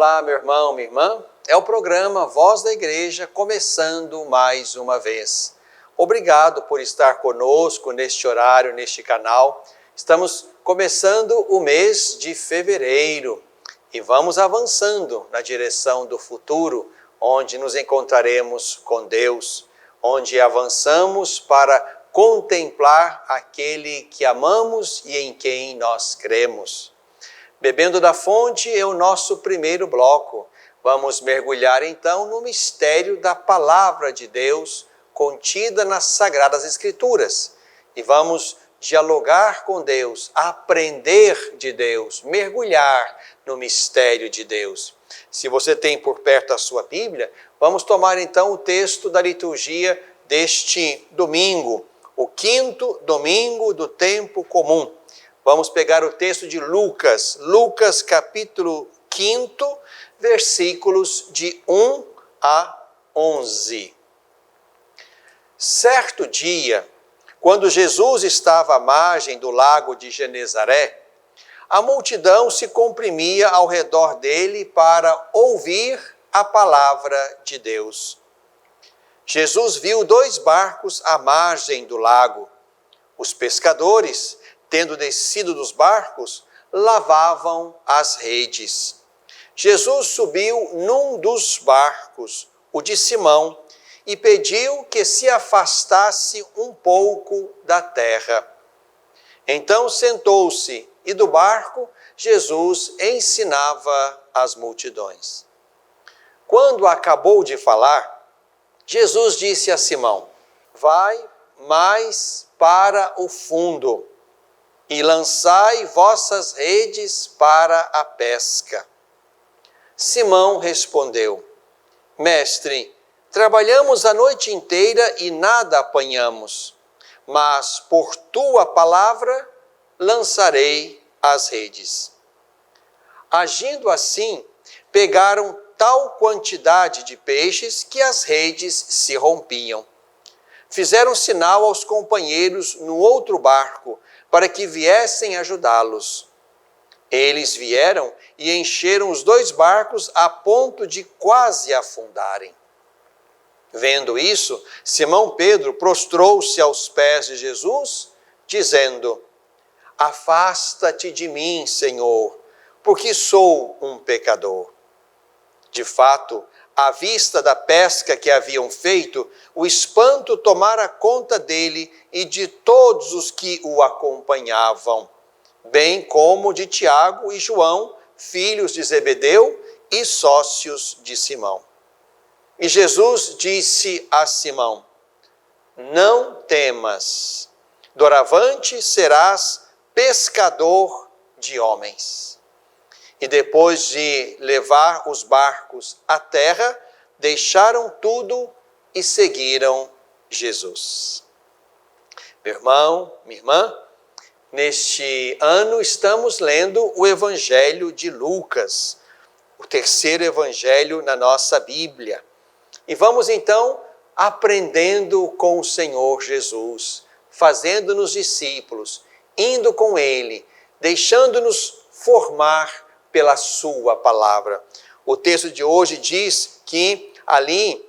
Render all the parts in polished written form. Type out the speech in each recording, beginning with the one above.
Olá, meu irmão, minha irmã. É o programa Voz da Igreja começando mais uma vez. Obrigado por estar conosco neste horário, neste canal. Estamos começando o mês de fevereiro e vamos avançando na direção do futuro, onde nos encontraremos com Deus, onde avançamos para contemplar aquele que amamos e em quem nós cremos. Bebendo da fonte é o nosso primeiro bloco. Vamos mergulhar então no mistério da palavra de Deus contida nas Sagradas Escrituras. E vamos dialogar com Deus, aprender de Deus, mergulhar no mistério de Deus. Se você tem por perto a sua Bíblia, vamos tomar então o texto da liturgia deste domingo, o quinto domingo do tempo comum. Vamos pegar o texto de Lucas, capítulo 5, versículos de 1 a 11. Certo dia, quando Jesus estava à margem do lago de Genezaré, a multidão se comprimia ao redor dele para ouvir a palavra de Deus. Jesus viu 2 barcos à margem do lago. Os pescadores, tendo descido dos barcos, lavavam as redes. Jesus subiu num dos barcos, o de Simão, e pediu que se afastasse um pouco da terra. Então sentou-se e do barco Jesus ensinava as multidões. Quando acabou de falar, Jesus disse a Simão: vai mais para o fundo e lançai vossas redes para a pesca. Simão respondeu: Mestre, trabalhamos a noite inteira e nada apanhamos, mas por tua palavra lançarei as redes. Agindo assim, pegaram tal quantidade de peixes que as redes se rompiam. Fizeram sinal aos companheiros no outro barco, para que viessem ajudá-los. Eles vieram e encheram os 2 barcos a ponto de quase afundarem. Vendo isso, Simão Pedro prostrou-se aos pés de Jesus, dizendo: afasta-te de mim, Senhor, porque sou um pecador. De fato, à vista da pesca que haviam feito, o espanto tomara conta dele e de todos os que o acompanhavam, bem como de Tiago e João, filhos de Zebedeu e sócios de Simão. E Jesus disse a Simão: não temas, doravante serás pescador de homens. E depois de levar os barcos à terra, deixaram tudo e seguiram Jesus. Meu irmão, minha irmã, neste ano estamos lendo o Evangelho de Lucas, o terceiro evangelho na nossa Bíblia. E vamos então aprendendo com o Senhor Jesus, fazendo-nos discípulos, indo com Ele, deixando-nos formar pela sua palavra. O texto de hoje diz que ali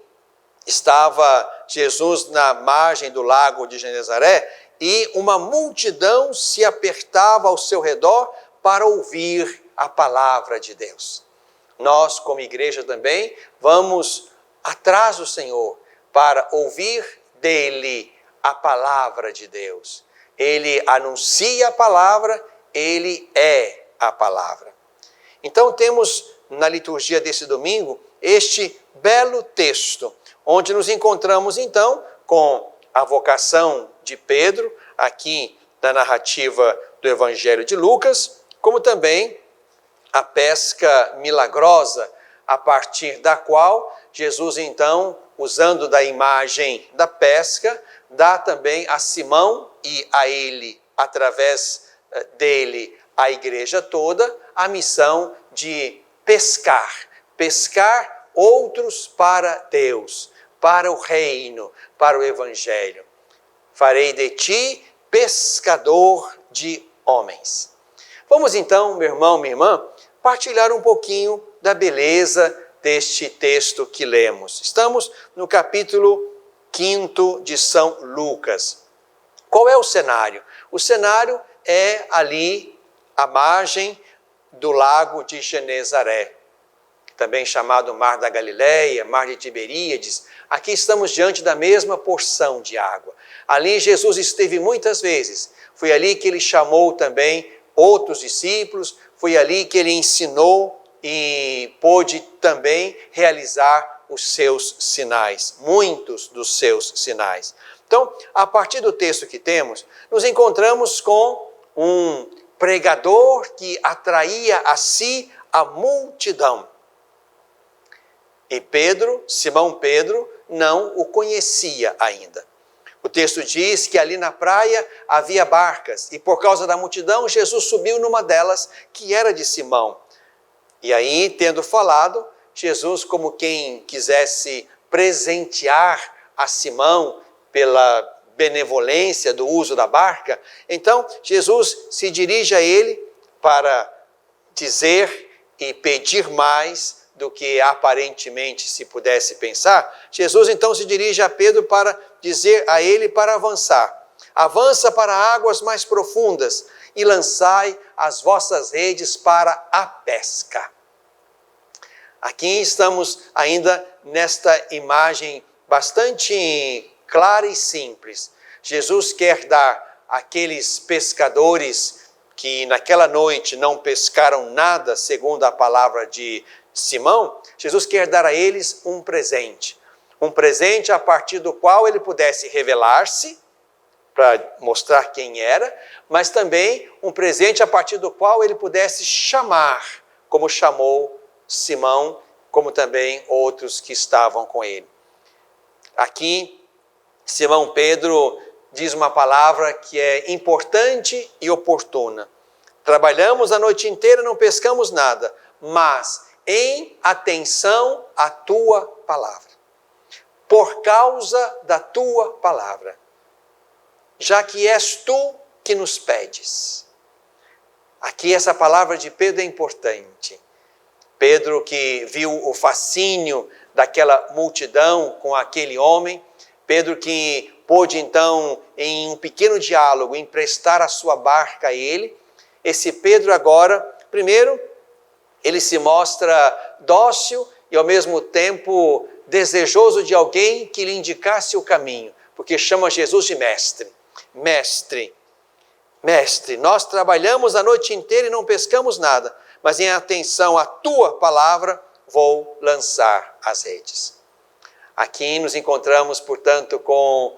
estava Jesus na margem do lago de Genezaré e uma multidão se apertava ao seu redor para ouvir a palavra de Deus. Nós, como igreja também, vamos atrás do Senhor para ouvir dele a palavra de Deus. Ele anuncia a palavra, ele é a palavra. Então temos na liturgia desse domingo este belo texto, onde nos encontramos então com a vocação de Pedro, aqui na narrativa do Evangelho de Lucas, como também a pesca milagrosa, a partir da qual Jesus então, usando da imagem da pesca, dá também a Simão e a ele, através dele, a igreja toda, a missão de pescar outros para Deus, para o reino, para o Evangelho. Farei de ti pescador de homens. Vamos então, meu irmão, minha irmã, partilhar um pouquinho da beleza deste texto que lemos. Estamos no capítulo 5 de São Lucas. Qual é o cenário? O cenário é ali à margem do lago de Genezaré, também chamado Mar da Galileia, Mar de Tiberíades. Aqui estamos diante da mesma porção de água. Ali Jesus esteve muitas vezes. Foi ali que ele chamou também outros discípulos, foi ali que ele ensinou e pôde também realizar os seus sinais, muitos dos seus sinais. Então, a partir do texto que temos, nos encontramos com um pregador que atraía a si a multidão. E Pedro, Simão Pedro, não o conhecia ainda. O texto diz que ali na praia havia barcas e por causa da multidão Jesus subiu numa delas que era de Simão. E aí, tendo falado, Jesus, como quem quisesse presentear a Simão pela benevolência do uso da barca, então Jesus se dirige a ele para dizer e pedir mais do que aparentemente se pudesse pensar. Jesus então se dirige a Pedro para dizer a ele para avançar. Avança para águas mais profundas e lançai as vossas redes para a pesca. Aqui estamos ainda nesta imagem bastante clara e simples. Jesus quer dar àqueles pescadores que naquela noite não pescaram nada, segundo a palavra de Simão, Jesus quer dar a eles um presente a partir do qual ele pudesse revelar-se, para mostrar quem era, mas também um presente a partir do qual ele pudesse chamar, como chamou Simão, como também outros que estavam com ele. Aqui, Simão Pedro diz uma palavra que é importante e oportuna. Trabalhamos a noite inteira, não pescamos nada, mas em atenção à tua palavra. Por causa da tua palavra. Já que és tu que nos pedes. Aqui essa palavra de Pedro é importante. Pedro que viu o fascínio daquela multidão com aquele homem. Pedro que pôde então, em um pequeno diálogo, emprestar a sua barca a ele. Esse Pedro agora, primeiro, ele se mostra dócil e ao mesmo tempo desejoso de alguém que lhe indicasse o caminho, porque chama Jesus de mestre. Mestre, nós trabalhamos a noite inteira e não pescamos nada, mas em atenção à tua palavra vou lançar as redes. Aqui nos encontramos, portanto, com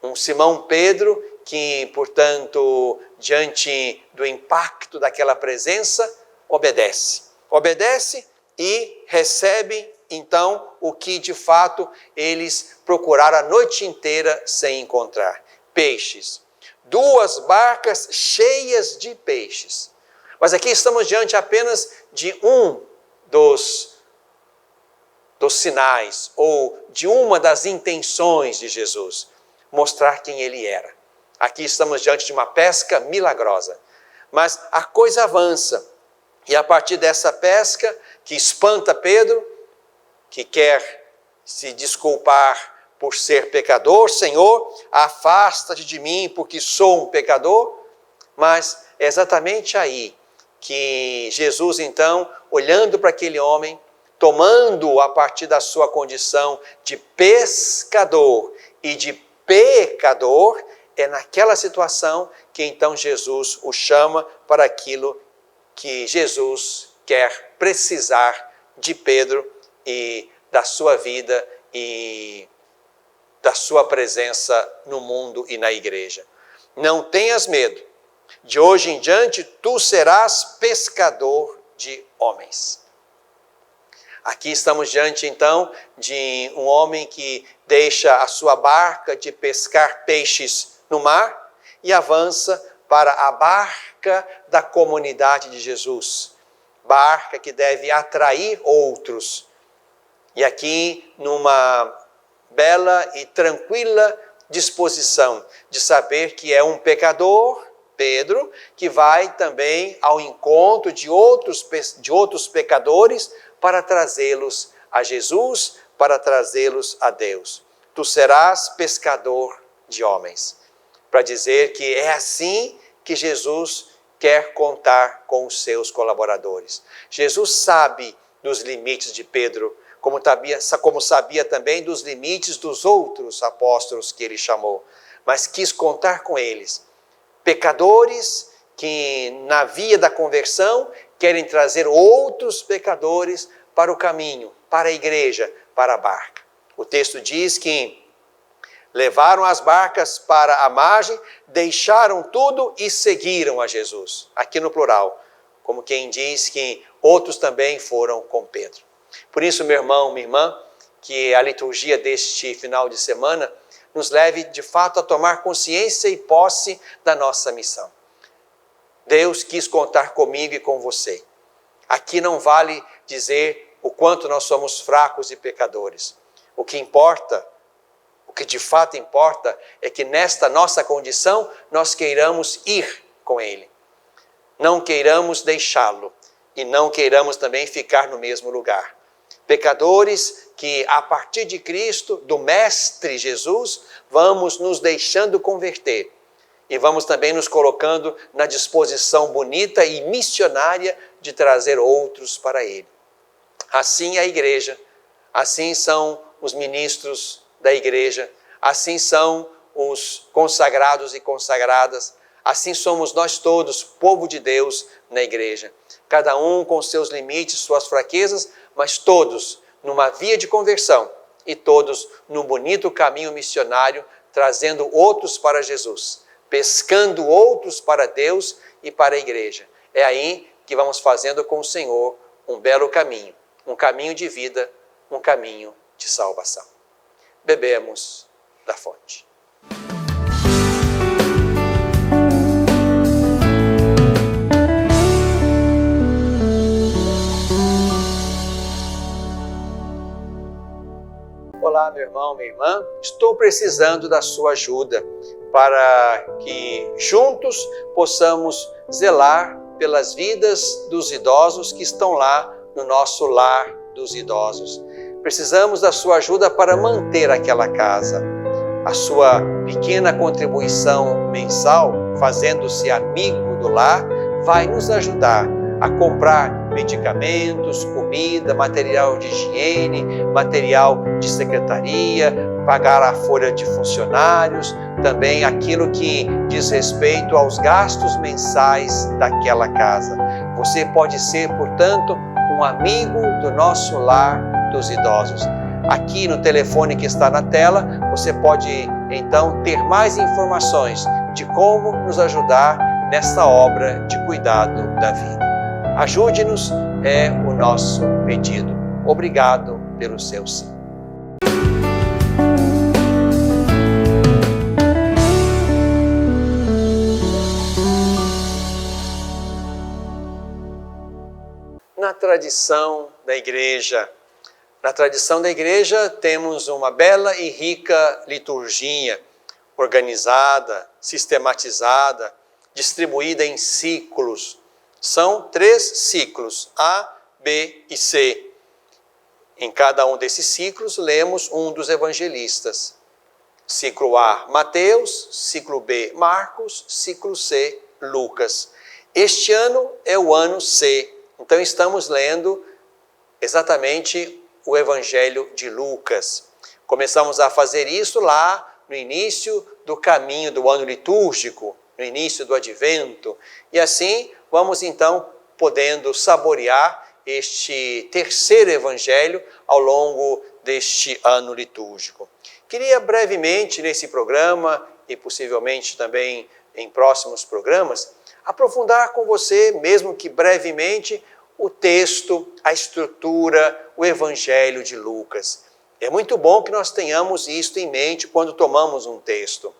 um Simão Pedro que, portanto, diante do impacto daquela presença, obedece e recebe, então, o que de fato eles procuraram a noite inteira sem encontrar. Peixes. 2 barcas cheias de peixes. Mas aqui estamos diante apenas de um dos sinais, ou de uma das intenções de Jesus, mostrar quem ele era. Aqui estamos diante de uma pesca milagrosa. Mas a coisa avança. E a partir dessa pesca, que espanta Pedro, que quer se desculpar por ser pecador, Senhor, afasta-te de mim porque sou um pecador. Mas é exatamente aí que Jesus então, olhando para aquele homem, tomando a partir da sua condição de pescador e de pecador, é naquela situação que então Jesus o chama para aquilo que Jesus quer precisar de Pedro e da sua vida e da sua presença no mundo e na igreja. Não tenhas medo, de hoje em diante tu serás pescador de homens. Aqui estamos diante então de um homem que deixa a sua barca de pescar peixes no mar e avança para a barca da comunidade de Jesus. Barca que deve atrair outros. E aqui numa bela e tranquila disposição de saber que é um pecador, Pedro, que vai também ao encontro de outros pecadores para trazê-los a Jesus, para trazê-los a Deus. Tu serás pescador de homens. Para dizer que é assim que Jesus quer contar com os seus colaboradores. Jesus sabe dos limites de Pedro, como sabia também dos limites dos outros apóstolos que ele chamou, mas quis contar com eles. Pecadores que na via da conversão querem trazer outros pecadores para o caminho, para a igreja, para a barca. O texto diz que levaram as barcas para a margem, deixaram tudo e seguiram a Jesus. Aqui no plural, como quem diz que outros também foram com Pedro. Por isso, meu irmão, minha irmã, que a liturgia deste final de semana nos leve de fato a tomar consciência e posse da nossa missão. Deus quis contar comigo e com você. Aqui não vale dizer o quanto nós somos fracos e pecadores. O que importa, o que de fato importa, é que nesta nossa condição nós queiramos ir com Ele. Não queiramos deixá-lo e não queiramos também ficar no mesmo lugar. Pecadores que a partir de Cristo, do Mestre Jesus, vamos nos deixando converter. E vamos também nos colocando na disposição bonita e missionária de trazer outros para Ele. Assim é a igreja, assim são os ministros da igreja, assim são os consagrados e consagradas, assim somos nós todos, povo de Deus na igreja. Cada um com seus limites, suas fraquezas, mas todos numa via de conversão e todos num bonito caminho missionário, trazendo outros para Jesus, pescando outros para Deus e para a igreja. É aí que vamos fazendo com o Senhor um belo caminho, um caminho de vida, um caminho de salvação. Bebemos da fonte. Olá, meu irmão, minha irmã, estou precisando da sua ajuda para que juntos possamos zelar pelas vidas dos idosos que estão lá no nosso lar dos idosos. Precisamos da sua ajuda para manter aquela casa. A sua pequena contribuição mensal, fazendo-se amigo do lar, vai nos ajudar a comprar medicamentos, comida, material de higiene, material de secretaria, pagar a folha de funcionários, também aquilo que diz respeito aos gastos mensais daquela casa. Você pode ser, portanto, um amigo do nosso lar dos idosos. Aqui no telefone que está na tela, você pode então ter mais informações de como nos ajudar nessa obra de cuidado da vida. Ajude-nos, é o nosso pedido. Obrigado pelo seu sim. Na tradição da igreja, temos uma bela e rica liturgia, organizada, sistematizada, distribuída em ciclos. São 3 ciclos, A, B e C. Em cada um desses ciclos, lemos um dos evangelistas. Ciclo A, Mateus, ciclo B, Marcos, ciclo C, Lucas. Este ano é o ano C, então estamos lendo exatamente o Evangelho de Lucas. Começamos a fazer isso lá no início do caminho do ano litúrgico, no início do Advento, e assim vamos então podendo saborear este terceiro evangelho ao longo deste ano litúrgico. Queria brevemente nesse programa e possivelmente também em próximos programas aprofundar com você, mesmo que brevemente, o texto, a estrutura, o evangelho de Lucas. É muito bom que nós tenhamos isto em mente quando tomamos um texto.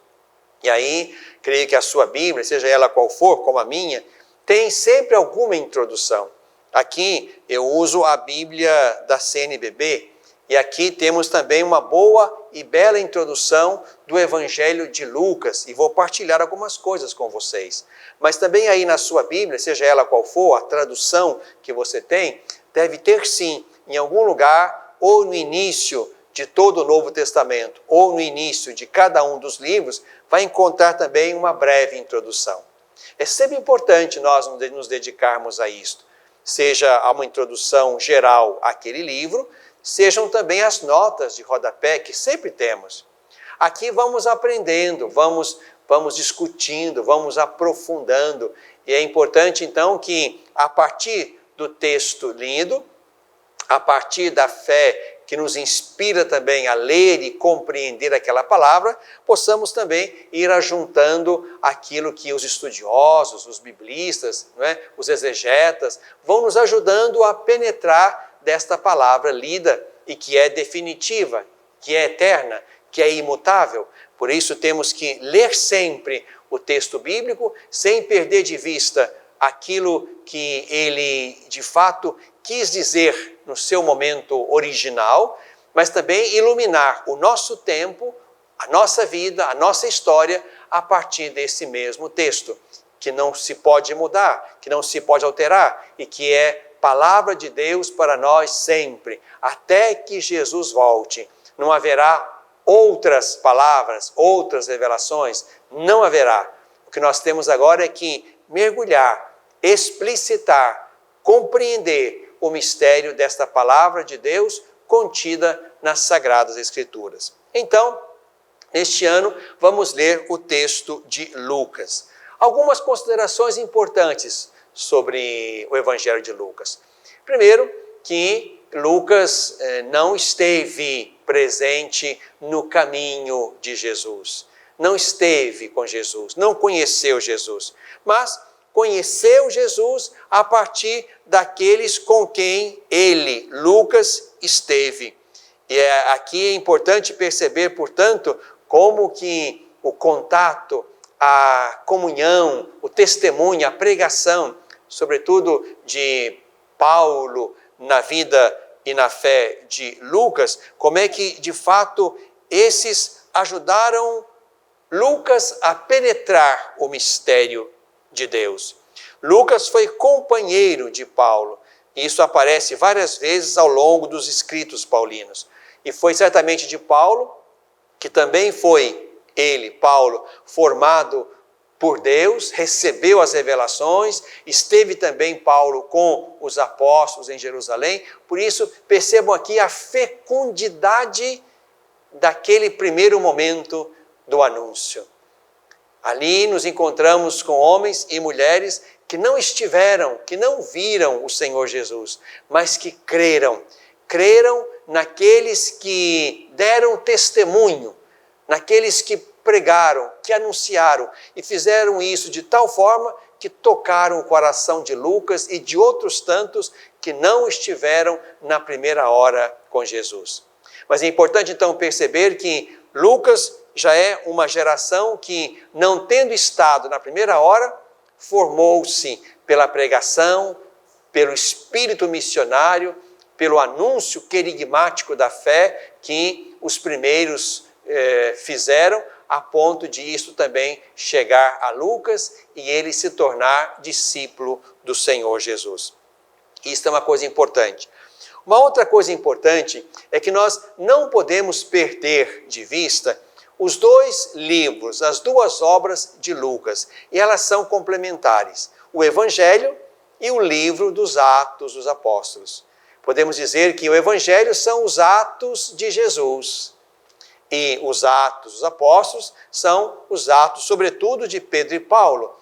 E aí, creio que a sua Bíblia, seja ela qual for, como a minha, tem sempre alguma introdução. Aqui eu uso a Bíblia da CNBB e aqui temos também uma boa e bela introdução do Evangelho de Lucas e vou partilhar algumas coisas com vocês. Mas também aí na sua Bíblia, seja ela qual for, a tradução que você tem, deve ter sim em algum lugar, ou no início de todo o Novo Testamento, ou no início de cada um dos livros, vai encontrar também uma breve introdução. É sempre importante nós nos dedicarmos a isto, seja a uma introdução geral àquele livro, sejam também as notas de rodapé que sempre temos. Aqui vamos aprendendo, vamos discutindo, vamos aprofundando, e é importante então que a partir do texto lido, a partir da fé que nos inspira também a ler e compreender aquela palavra, possamos também ir ajuntando aquilo que os estudiosos, os biblistas, não é? Os exegetas, vão nos ajudando a penetrar desta palavra lida e que é definitiva, que é eterna, que é imutável. Por isso temos que ler sempre o texto bíblico sem perder de vista aquilo que ele de fato quis dizer no seu momento original, mas também iluminar o nosso tempo, a nossa vida, a nossa história a partir desse mesmo texto, que não se pode mudar, que não se pode alterar e que é palavra de Deus para nós sempre, até que Jesus volte. Não haverá outras palavras, outras revelações, não haverá. O que nós temos agora é que mergulhar, explicitar, compreender o mistério desta palavra de Deus contida nas Sagradas Escrituras. Então, neste ano, vamos ler o texto de Lucas. Algumas considerações importantes sobre o Evangelho de Lucas. Primeiro, que Lucas não esteve presente no caminho de Jesus. Não esteve com Jesus, não conheceu Jesus, mas conheceu Jesus a partir daqueles com quem ele, Lucas, esteve. E aqui é importante perceber, portanto, como que o contato, a comunhão, o testemunho, a pregação, sobretudo de Paulo na vida e na fé de Lucas, como é que, de fato, esses ajudaram Lucas a penetrar o mistério de Deus. Lucas foi companheiro de Paulo, e isso aparece várias vezes ao longo dos escritos paulinos. E foi certamente de Paulo, que também foi ele, Paulo, formado por Deus, recebeu as revelações, esteve também Paulo com os apóstolos em Jerusalém. Por isso, percebam aqui a fecundidade daquele primeiro momento do anúncio. Ali nos encontramos com homens e mulheres que não estiveram, que não viram o Senhor Jesus, mas que creram naqueles que deram testemunho, naqueles que pregaram, que anunciaram e fizeram isso de tal forma que tocaram o coração de Lucas e de outros tantos que não estiveram na primeira hora com Jesus. Mas é importante então perceber que Lucas já é uma geração que, não tendo estado na primeira hora, formou-se pela pregação, pelo espírito missionário, pelo anúncio querigmático da fé que os primeiros fizeram, a ponto de isso também chegar a Lucas e ele se tornar discípulo do Senhor Jesus. Isso é uma coisa importante. Uma outra coisa importante é que nós não podemos perder de vista os dois livros, as duas obras de Lucas, e elas são complementares, o Evangelho e o livro dos Atos dos Apóstolos. Podemos dizer que o Evangelho são os atos de Jesus, e os Atos dos Apóstolos são os atos, sobretudo, de Pedro e Paulo,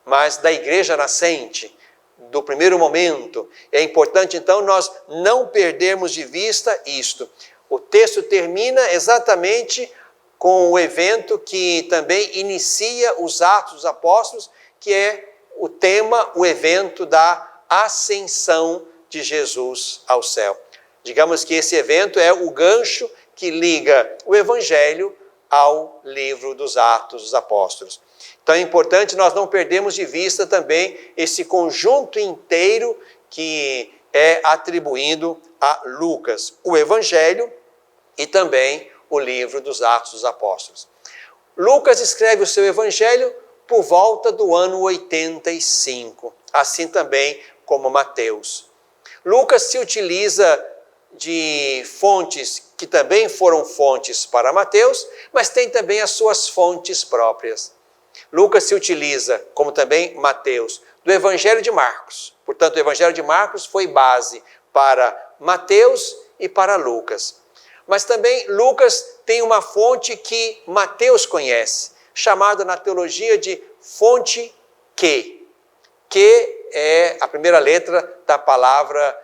mas da igreja nascente, do primeiro momento. É importante, então, nós não perdermos de vista isto. O texto termina exatamente com o evento que também inicia os Atos dos Apóstolos, que é o tema, o evento da ascensão de Jesus ao céu. Digamos que esse evento é o gancho que liga o Evangelho ao livro dos Atos dos Apóstolos. Então é importante nós não perdermos de vista também esse conjunto inteiro que é atribuído a Lucas, o Evangelho e também o livro dos Atos dos Apóstolos. Lucas escreve o seu Evangelho por volta do ano 85, assim também como Mateus. Lucas se utiliza de fontes que também foram fontes para Mateus, mas tem também as suas fontes próprias. Lucas se utiliza, como também Mateus, do Evangelho de Marcos. Portanto, o Evangelho de Marcos foi base para Mateus e para Lucas. Mas também Lucas tem uma fonte que Mateus conhece, chamada na teologia de fonte que é a primeira letra da palavra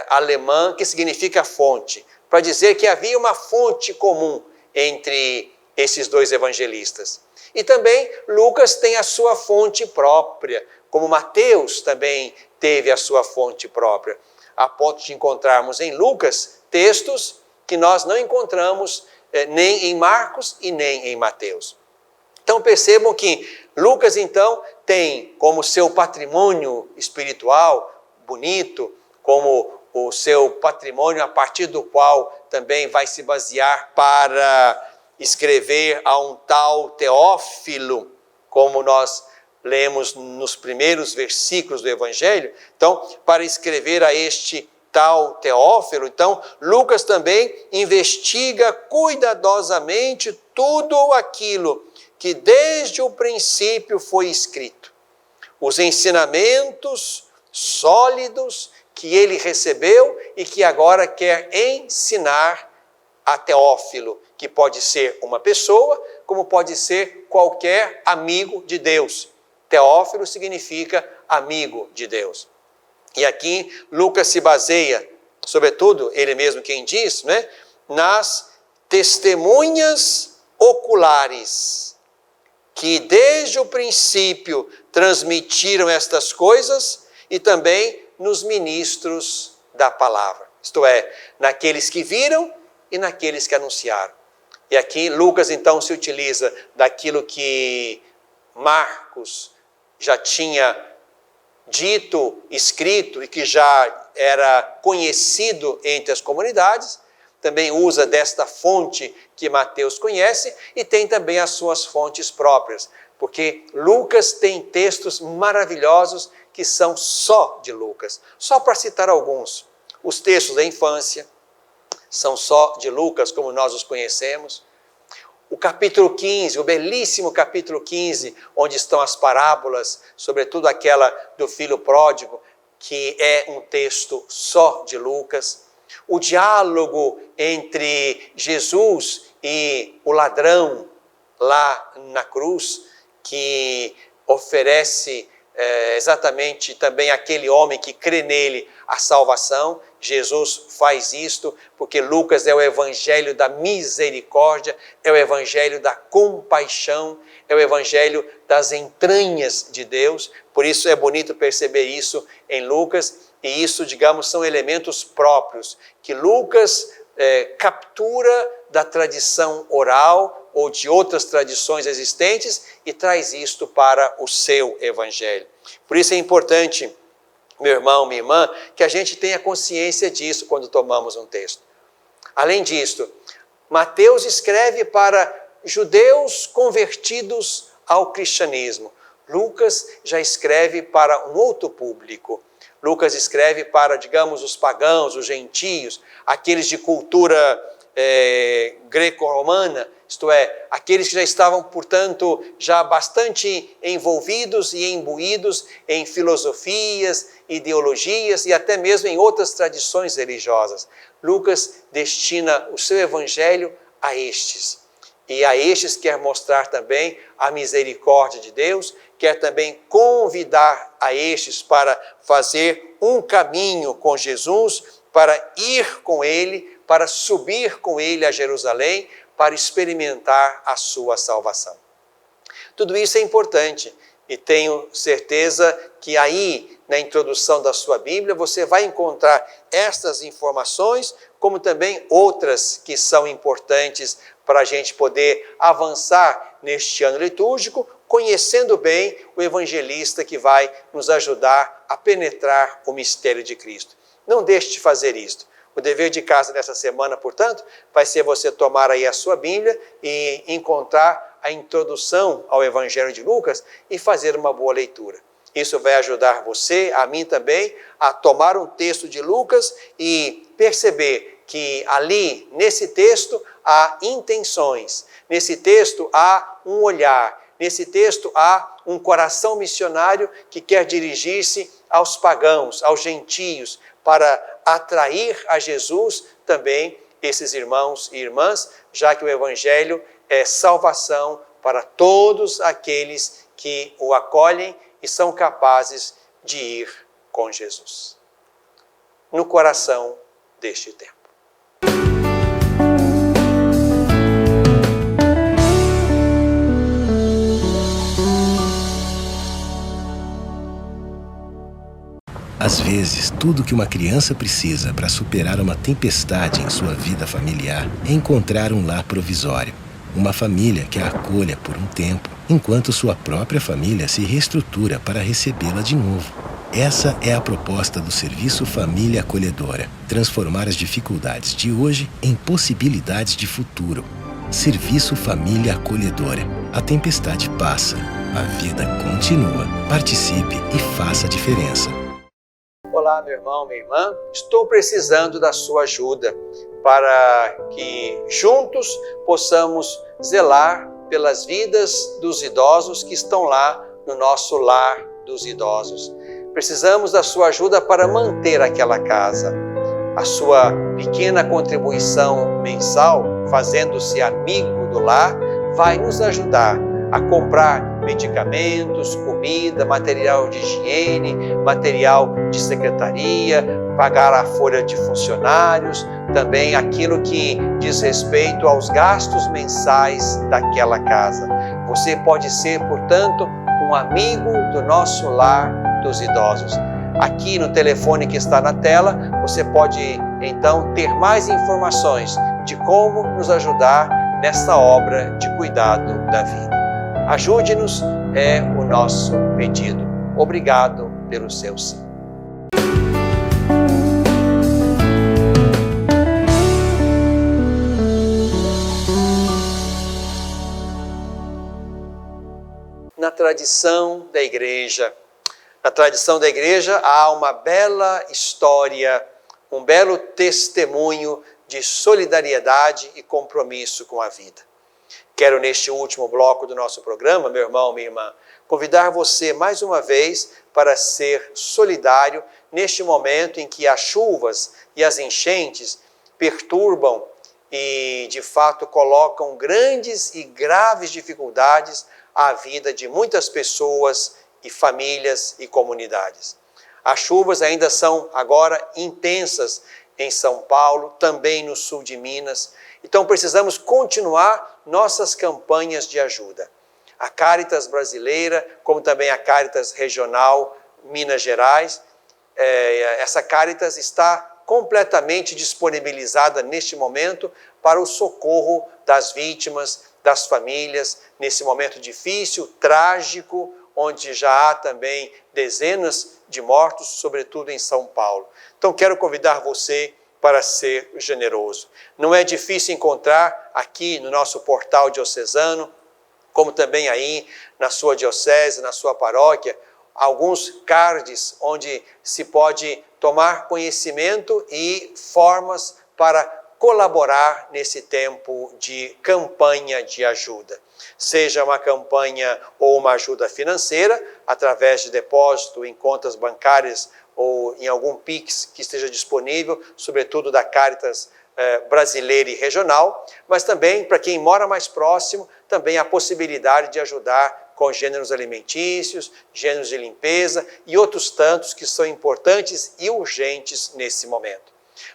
alemã que significa fonte, para dizer que havia uma fonte comum entre esses dois evangelistas. E também Lucas tem a sua fonte própria, como Mateus também teve a sua fonte própria, a ponto de encontrarmos em Lucas textos que nós não encontramos nem em Marcos e nem em Mateus. Então percebam que Lucas então tem como seu patrimônio espiritual bonito, como o seu patrimônio a partir do qual também vai se basear para escrever a um tal Teófilo, como nós lemos nos primeiros versículos do Evangelho. Então, para escrever a este tal Teófilo, então, Lucas também investiga cuidadosamente tudo aquilo que desde o princípio foi escrito. Os ensinamentos sólidos que ele recebeu e que agora quer ensinar a Teófilo, que pode ser uma pessoa, como pode ser qualquer amigo de Deus. Teófilo significa amigo de Deus. E aqui Lucas se baseia, sobretudo, ele mesmo quem diz, nas testemunhas oculares, que desde o princípio transmitiram estas coisas e também nos ministros da palavra. Isto é, naqueles que viram e naqueles que anunciaram. E aqui Lucas então se utiliza daquilo que Marcos já tinha dito, escrito e que já era conhecido entre as comunidades, também usa desta fonte que Mateus conhece e tem também as suas fontes próprias, porque Lucas tem textos maravilhosos que são só de Lucas. Só para citar alguns, os textos da infância são só de Lucas, como nós os conhecemos. O capítulo 15, o belíssimo capítulo 15, onde estão as parábolas, sobretudo aquela do filho pródigo, que é um texto só de Lucas. O diálogo entre Jesus e o ladrão lá na cruz, que oferece exatamente também aquele homem que crê nele a salvação. Jesus faz isto porque Lucas é o evangelho da misericórdia, é o evangelho da compaixão, é o evangelho das entranhas de Deus. Por isso é bonito perceber isso em Lucas, e isso, digamos, são elementos próprios que Lucas captura da tradição oral ou de outras tradições existentes e traz isto para o seu evangelho. Por isso é importante, meu irmão, minha irmã, que a gente tenha consciência disso quando tomamos um texto. Além disto, Mateus escreve para judeus convertidos ao cristianismo. Lucas já escreve para um outro público. Lucas escreve para, digamos, os pagãos, os gentios, aqueles de cultura greco-romana, isto é, aqueles que já estavam, portanto, já bastante envolvidos e imbuídos em filosofias, ideologias e até mesmo em outras tradições religiosas. Lucas destina o seu evangelho a estes. E a estes quer mostrar também a misericórdia de Deus, quer também convidar a estes para fazer um caminho com Jesus, para ir com ele, para subir com ele a Jerusalém, para experimentar a sua salvação. Tudo isso é importante e tenho certeza que aí, na introdução da sua Bíblia, você vai encontrar estas informações, como também outras que são importantes para a gente poder avançar neste ano litúrgico, conhecendo bem o evangelista que vai nos ajudar a penetrar o mistério de Cristo. Não deixe de fazer isto. O dever de casa dessa semana, portanto, vai ser você tomar aí a sua Bíblia e encontrar a introdução ao Evangelho de Lucas e fazer uma boa leitura. Isso vai ajudar você, a mim também, a tomar um texto de Lucas e perceber que ali, nesse texto, há intenções. Nesse texto há um olhar. Nesse texto há um coração missionário que quer dirigir-se aos pagãos, aos gentios, para atrair a Jesus também esses irmãos e irmãs, já que o Evangelho é salvação para todos aqueles que o acolhem e são capazes de ir com Jesus. No coração deste tempo. Às vezes, tudo que uma criança precisa para superar uma tempestade em sua vida familiar é encontrar um lar provisório. Uma família que a acolha por um tempo, enquanto sua própria família se reestrutura para recebê-la de novo. Essa é a proposta do Serviço Família Acolhedora: transformar as dificuldades de hoje em possibilidades de futuro. Serviço Família Acolhedora. A tempestade passa, a vida continua. Participe e faça a diferença. Olá, meu irmão, minha irmã. Estou precisando da sua ajuda para que juntos possamos zelar pelas vidas dos idosos que estão lá no nosso lar dos idosos. Precisamos da sua ajuda para manter aquela casa. A sua pequena contribuição mensal, fazendo-se amigo do lar, vai nos ajudar a comprar medicamentos, comida, material de higiene, material de secretaria, pagar a folha de funcionários, também aquilo que diz respeito aos gastos mensais daquela casa. Você pode ser, portanto, um amigo do nosso lar dos idosos. Aqui no telefone que está na tela, você pode então ter mais informações de como nos ajudar nessa obra de cuidado da vida. Ajude-nos, é o nosso pedido. Obrigado pelo seu sim. Na tradição da igreja há uma bela história, um belo testemunho de solidariedade e compromisso com a vida. Quero, neste último bloco do nosso programa, meu irmão, minha irmã, convidar você mais uma vez para ser solidário neste momento em que as chuvas e as enchentes perturbam e, de fato, colocam grandes e graves dificuldades à vida de muitas pessoas e famílias e comunidades. As chuvas ainda são agora intensas em São Paulo, também no sul de Minas. Então precisamos continuar nossas campanhas de ajuda. A Caritas brasileira, como também a Caritas regional Minas Gerais, essa Caritas está completamente disponibilizada neste momento para o socorro das vítimas, das famílias, nesse momento difícil, trágico, onde já há também dezenas de mortos, sobretudo em São Paulo. Então quero convidar você para ser generoso. Não é difícil encontrar aqui no nosso portal diocesano, como também aí na sua diocese, na sua paróquia, alguns cards onde se pode tomar conhecimento e formas para colaborar nesse tempo de campanha de ajuda. Seja uma campanha ou uma ajuda financeira, através de depósito em contas bancárias ou em algum Pix que esteja disponível, sobretudo da Caritas brasileira e regional, mas também, para quem mora mais próximo, também a possibilidade de ajudar com gêneros alimentícios, gêneros de limpeza e outros tantos que são importantes e urgentes nesse momento.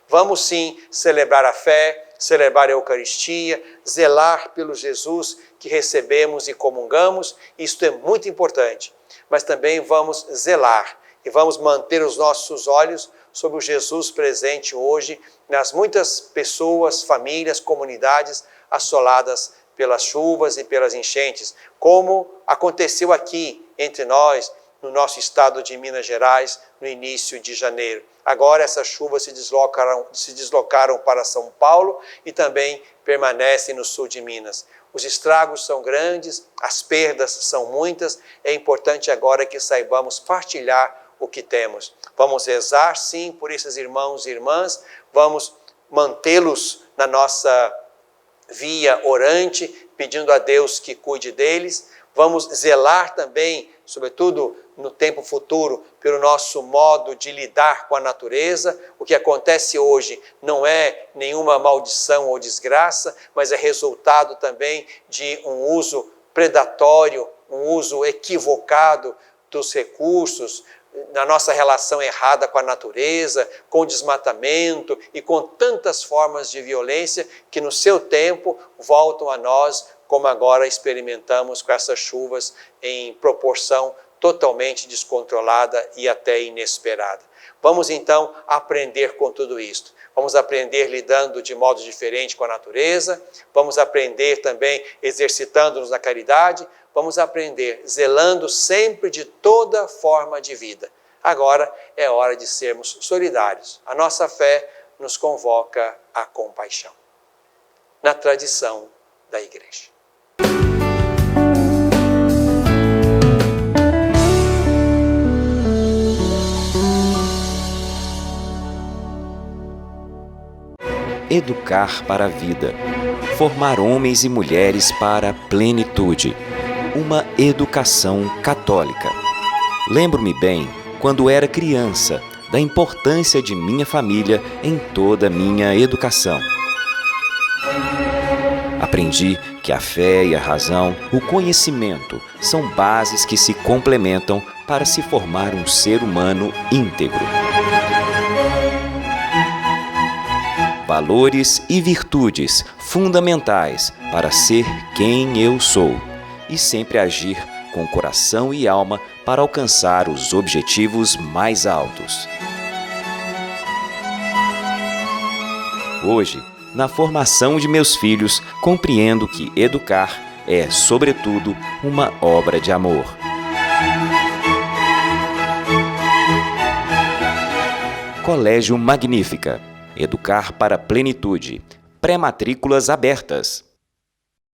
Vamos sim celebrar a fé, celebrar a Eucaristia, zelar pelo Jesus que recebemos e comungamos, isto é muito importante, mas também vamos zelar e vamos manter os nossos olhos sobre o Jesus presente hoje nas muitas pessoas, famílias, comunidades assoladas pelas chuvas e pelas enchentes, como aconteceu aqui entre nós no nosso estado de Minas Gerais no início de janeiro. Agora essas chuvas se deslocaram para São Paulo e também permanecem no sul de Minas. Os estragos são grandes, as perdas são muitas. É importante agora que saibamos partilhar o que temos. Vamos rezar, sim, por esses irmãos e irmãs. Vamos mantê-los na nossa via orante, pedindo a Deus que cuide deles. Vamos zelar também, sobretudo no tempo futuro, pelo nosso modo de lidar com a natureza. O que acontece hoje não é nenhuma maldição ou desgraça, mas é resultado também de um uso predatório, um uso equivocado dos recursos, na nossa relação errada com a natureza, com o desmatamento e com tantas formas de violência que no seu tempo voltam a nós, como agora experimentamos com essas chuvas em proporção totalmente descontrolada e até inesperada. Vamos então aprender com tudo isto. Vamos aprender lidando de modo diferente com a natureza, vamos aprender também exercitando-nos na caridade, vamos aprender zelando sempre de toda forma de vida. Agora é hora de sermos solidários. A nossa fé nos convoca à compaixão, na tradição da Igreja. Educar para a vida. Formar homens e mulheres para a plenitude. Uma educação católica. Lembro-me bem, quando era criança, da importância de minha família em toda a minha educação. Aprendi que a fé e a razão, o conhecimento, são bases que se complementam para se formar um ser humano íntegro. Valores e virtudes fundamentais para ser quem eu sou e sempre agir com coração e alma para alcançar os objetivos mais altos. Hoje, na formação de meus filhos, compreendo que educar é, sobretudo, uma obra de amor. Colégio Magnífica. Educar para a plenitude. Pré-matrículas abertas.